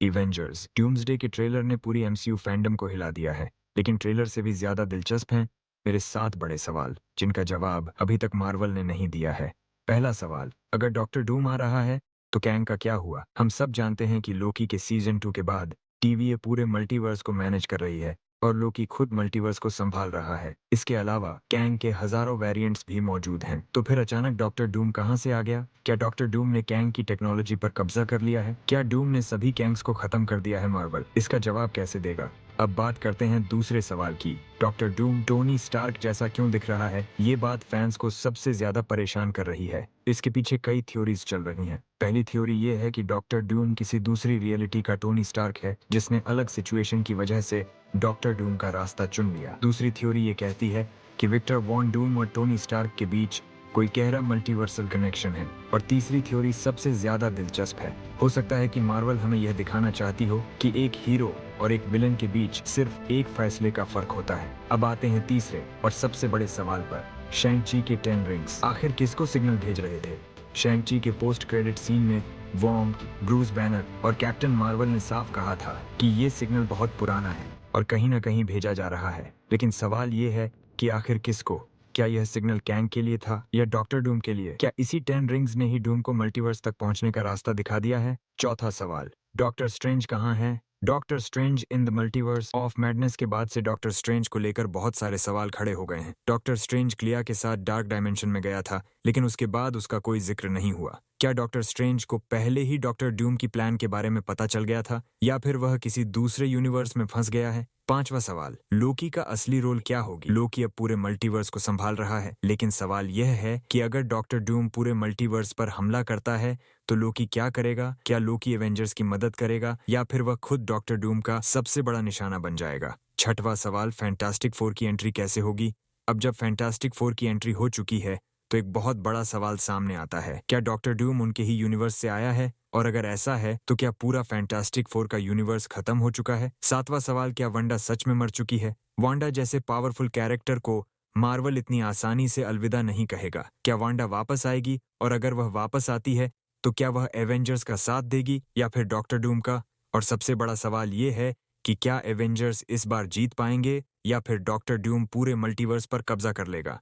इवेंजर्स doomsday के trailer ने पूरी एमसीयू फैंडम को हिला दिया है, लेकिन ट्रेलर से भी ज्यादा दिलचस्प हैं मेरे 7 बड़े सवाल, जिनका जवाब अभी तक मार्वल ने नहीं दिया है। पहला सवाल, अगर डॉक्टर डूम आ रहा है तो कैंग का क्या हुआ? हम सब जानते हैं कि लोकी के सीजन 2 के बाद टीवीए पूरे मल्टीवर्स को मैनेज कर रही है और लोकी खुद मल्टीवर्स को संभाल रहा है। इसके अलावा कैंग के हजारों वेरिएंट्स भी मौजूद हैं। तो फिर अचानक डॉक्टर डूम कहां से आ गया? क्या डॉक्टर डूम ने कैंग की टेक्नोलॉजी पर कब्जा कर लिया है? क्या डूम ने सभी कैंग्स को खत्म कर दिया है मार्वल? इसका जवाब कैसे देगा? अब बात करते हैं दूसरे सवाल की। डॉक्टर डूम टोनी स्टार्क जैसा क्यों दिख रहा है? ये बात फैंस को सबसे ज्यादा परेशान कर रही है। इसके पीछे कई थ्योरीज चल रही हैं। पहली थ्योरी ये है कि डॉक्टर डूम किसी दूसरी रियलिटी का टोनी स्टार्क है, जिसने अलग सिचुएशन की वजह से डॉक्टर डूम का रास्ता चुन लिया। दूसरी थ्योरी ये कहती है कि विक्टर वॉन डूम और टोनी स्टार्क के बीच कोई गहरा मल्टीवर्सल कनेक्शन है। और तीसरी थ्योरी सबसे ज्यादा दिलचस्प है। हो सकता है कि मार्वल हमें यह दिखाना चाहती हो कि एक हीरो और एक विलन के बीच सिर्फ एक फैसले का फर्क होता है। अब आते हैं तीसरे और सबसे बड़े सवाल पर। शैंग-ची के 10 रिंग्स आखिर किसको सिग्नल भेज रहे थे? शैंग-ची के पोस्ट क्रेडिट सीन में वोंग, ब्रूस बैनर और कैप्टन मार्वल ने साफ कहा था कि ये सिग्नल बहुत पुराना है और कहीं ना कहीं भेजा जा रहा है। लेकिन सवाल ये है कि आखिर किसको? क्या यह सिग्नल कैंग के लिए था या डॉक्टर डूम के लिए? क्या इसी 10 रिंग्स ने ही डूम को मल्टीवर्स तक पहुंचने का रास्ता दिखा दिया है? चौथा सवाल, डॉक्टर स्ट्रेंज कहाँ है? Doctor strange in the multiverse of madness के बाद से डॉक्टर स्ट्रेंज को लेकर बहुत सारे सवाल खड़े हो गए हैं। डॉक्टर स्ट्रेंज क्लिया के साथ डार्क डायमेंशन में गया था, लेकिन उसके बाद उसका कोई जिक्र नहीं हुआ। क्या डॉक्टर स्ट्रेंज को पहले ही डॉक्टर डूम की प्लान के बारे में पता चल गया था या फिर वह किसी दूसरे यूनिवर्स में फंस गया है? पांचवा सवाल, लोकी का असली रोल क्या होगी? लोकी अब पूरे मल्टीवर्स को संभाल रहा है, लेकिन सवाल यह है कि अगर डॉक्टर डूम पूरे मल्टीवर्स पर हमला करता है तो लोकी क्या करेगा? क्या लोकी एवेंजर्स की मदद करेगा या फिर वह खुद डॉक्टर डूम का सबसे बड़ा निशाना बन जाएगा? छठवां सवाल, फैंटास्टिक फोर की एंट्री कैसे होगी? अब जब फैंटास्टिक फोर की एंट्री हो चुकी है तो एक बहुत बड़ा सवाल सामने आता है। क्या डॉक्टर डूम उनके ही यूनिवर्स से आया है? और अगर ऐसा है तो क्या पूरा फैंटास्टिक फोर का यूनिवर्स खत्म हो चुका है? सातवां सवाल, क्या वांडा सच में मर चुकी है? वांडा जैसे पावरफुल कैरेक्टर को मार्वल इतनी आसानी से अलविदा नहीं कहेगा। क्या वांडा वापस आएगी? और अगर वह वापस आती है तो क्या वह एवेंजर्स का साथ देगी या फिर डॉक्टर डूम का? और सबसे बड़ा सवाल ये है कि क्या एवेंजर्स इस बार जीत पाएंगे या फिर डॉक्टर डूम पूरे मल्टीवर्स पर कब्जा कर लेगा?